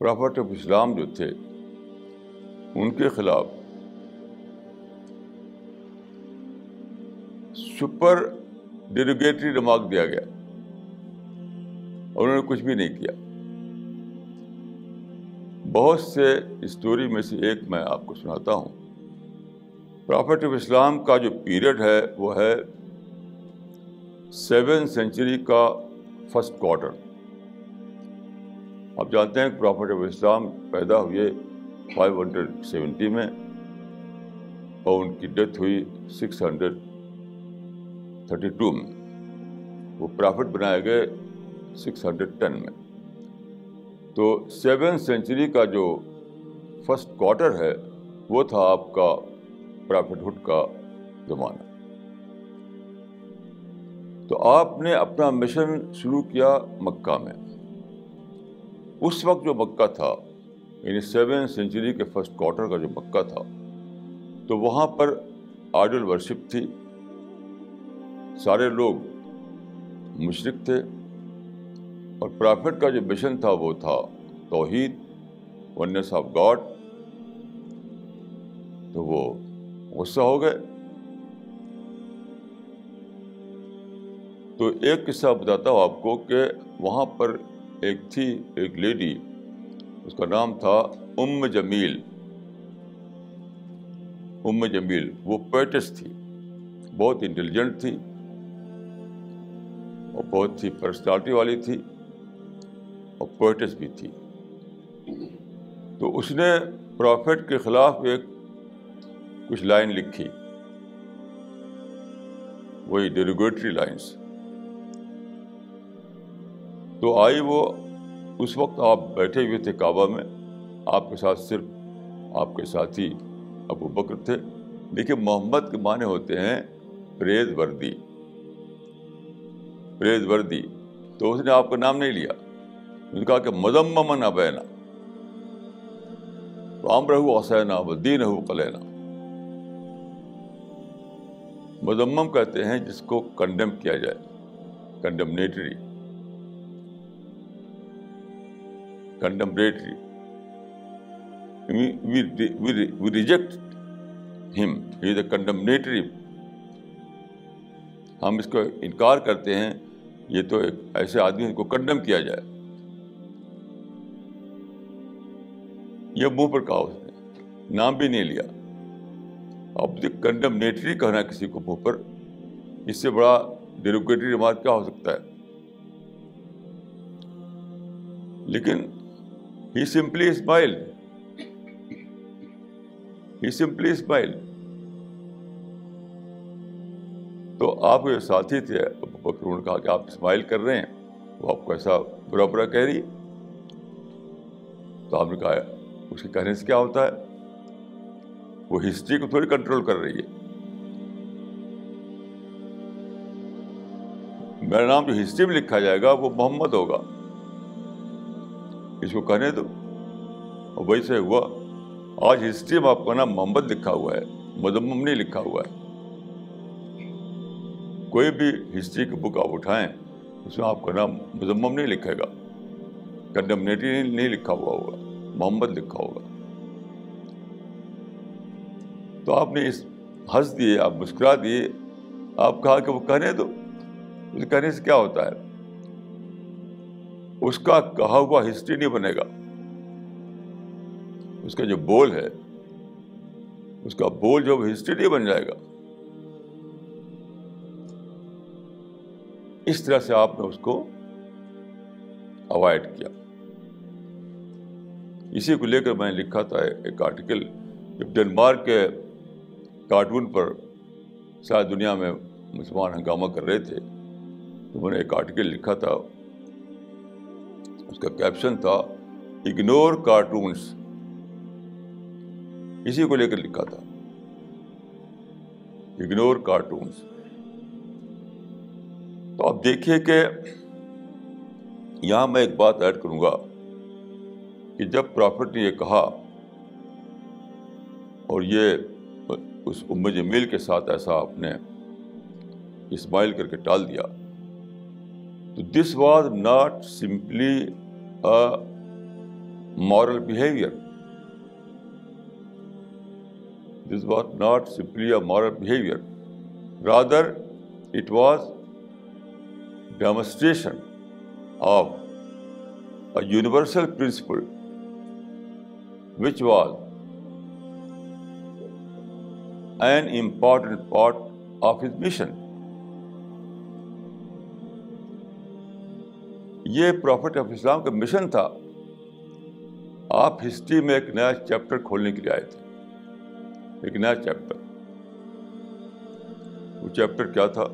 Prophet of اسلام جو تھے ان کے خلاف سپر ڈیروگیٹری ریمارک دیا گیا اور انہوں نے کچھ بھی نہیں کیا. بہت سے اسٹوری میں سے ایک میں آپ کو سناتا ہوں. پرافٹ آف اسلام کا جو پیریڈ ہے وہ ہے 7th سینچری کا فرسٹ کوارٹر. آپ جانتے ہیں کہ پرافٹ آف اسلام پیدا ہوئے 570 میں اور ان کی ڈیتھ ہوئی 632 میں. وہ پرافٹ بنائے گئے 610 میں. تو 7th سینچری کا جو فرسٹ کوارٹر ہے وہ تھا آپ کا پرافٹ ہوڈ کا زمانہ. تو آپ نے اپنا مشن شروع کیا مکہ میں. اس وقت جو مکہ تھا یعنی 7th سینچری کے فرسٹ کوارٹر کا جو مکہ تھا تو وہاں پر آئیڈل ورشپ تھی. سارے لوگ مشرک تھے اور پرافٹ کا جو مشن تھا وہ تھا توحید، ونس آف گاڈ. تو وہ غصہ ہو گئے. تو ایک قصہ بتاتا ہوں آپ کو کہ وہاں پر ایک لیڈی، اس کا نام تھا ام جمیل. وہ پوئٹس تھی، بہت انٹیلیجنٹ تھی اور بہت ہی پرسنالٹی والی تھی اور پوئٹس بھی تھی. تو اس نے پرافٹ کے خلاف کچھ لائن لکھی، وہی ڈیروگیٹری لائنس. تو آئی وہ، اس وقت آپ بیٹھے ہوئے تھے کعبہ میں، آپ کے ساتھ صرف آپ کے ساتھی ابو بکر تھے. دیکھیے محمد کے معنی ہوتے ہیں پریز وردی. تو اس نے آپ کا نام نہیں لیا، اس نے کہا کہ مذممن ابینا وامرہ عصینا ودینہ قلینا. مذمم کہتے ہیں جس کو کنڈیم کیا جائے، کنڈمنیٹری. We reject him. He is a condemnatory. ہم اس کو انکار کرتے ہیں، یہ تو ایک ایسے آدمی کو کنڈم کیا جائے. یہ منہ پر کہا اس نے، نام بھی نہیں لیا. اب کنڈمنیٹری کہنا کسی کو منہ پر، اس سے بڑا ڈیروگیٹری ریمارک کیا ہو سکتا ہے؟ لیکن he simply smiled. تو آپ کے ساتھی تھے ابو بکر، انہوں نے کہا کہ آپ اسمائل کر رہے ہیں، وہ آپ کو ایسا برا کہہ رہی. تو آپ نے کہا اس کے کہنے سے کیا ہوتا ہے، وہ ہسٹری کو تھوڑی کنٹرول کر رہی ہے. میرا نام جو ہسٹری میں لکھا جائے گا وہ محمد ہوگا، اس کو کہنے دو. اور ویسے ہوا، آج ہسٹری میں آپ کا نام محمد لکھا ہوا ہے، مذمم نہیں لکھا ہوا ہے. کوئی بھی ہسٹری کی بک آپ اٹھائیں اس میں آپ کا نام مذمم نہیں لکھے گا، کنڈمنیٹری نہیں لکھا ہوا ہوگا، محمد لکھا ہوگا. تو آپ نے ہنس دیے، آپ مسکرا دیے، آپ کہا کہ وہ کہنے دو. اس کہنے سے کیا ہوتا ہے؟ اس کا کہا ہوا ہسٹری نہیں بنے گا. اس کا جو بول ہے، اس کا بول جو ہسٹری نہیں بن جائے گا. اس طرح سے آپ نے اس کو اوائڈ کیا. اسی کو لے کر میں نے لکھا تھا ایک آرٹیکل. جب ڈنمارک کے کارٹون پر شاید دنیا میں مسلمان ہنگامہ کر رہے تھے تو میں نے ایک آرٹیکل لکھا تھا، اس کا کیپشن تھا اگنور کارٹونس. اسی کو لے کر لکھا تھا، اگنور کارٹونس. تو آپ دیکھیے کہ یہاں میں ایک بات ایڈ کروں گا کہ جب پرافٹ نے یہ کہا اور یہ اس ام جمیل کے ساتھ ایسا آپ نے اسمائل کر کے ٹال دیا، تو this was not simply moral behavior. This was not simply a moral behavior. Rather, it was demonstration of a universal principle which was an important part of his mission. یہ پروفٹ آف اسلام کا mission تھا. آپ history میں ایک نیا chapter کھولنے کے لیے آئے تھے, ایک نیا چیپٹر. وہ چیپٹر کیا تھا؟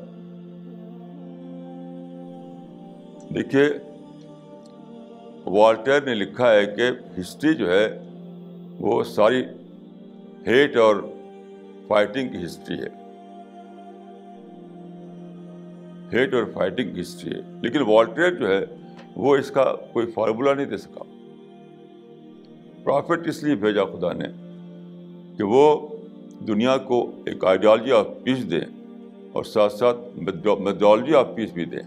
دیکھیے, والٹیر نے لکھا ہے کہ ہسٹری جو ہے وہ ساری ہیٹ اور فائٹنگ کی ہسٹری ہے, ہیٹ اور فائٹنگ کی ہسٹری ہے. لیکن والٹیر جو ہے وہ اس کا کوئی فارمولا نہیں دے سکا. پرافٹ اس لیے بھیجا خدا نے کہ وہ دنیا کو ایک آئیڈیالوجی آف پیس دیں اور ساتھ ساتھ میتھڈالوجی آف پیس بھی دیں.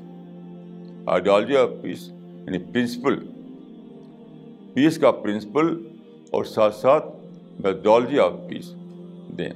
آئیڈیالوجی آف پیس یعنی پرنسپل, پیس کا پرنسپل, اور ساتھ ساتھ میتھڈالوجی آف پیس دیں.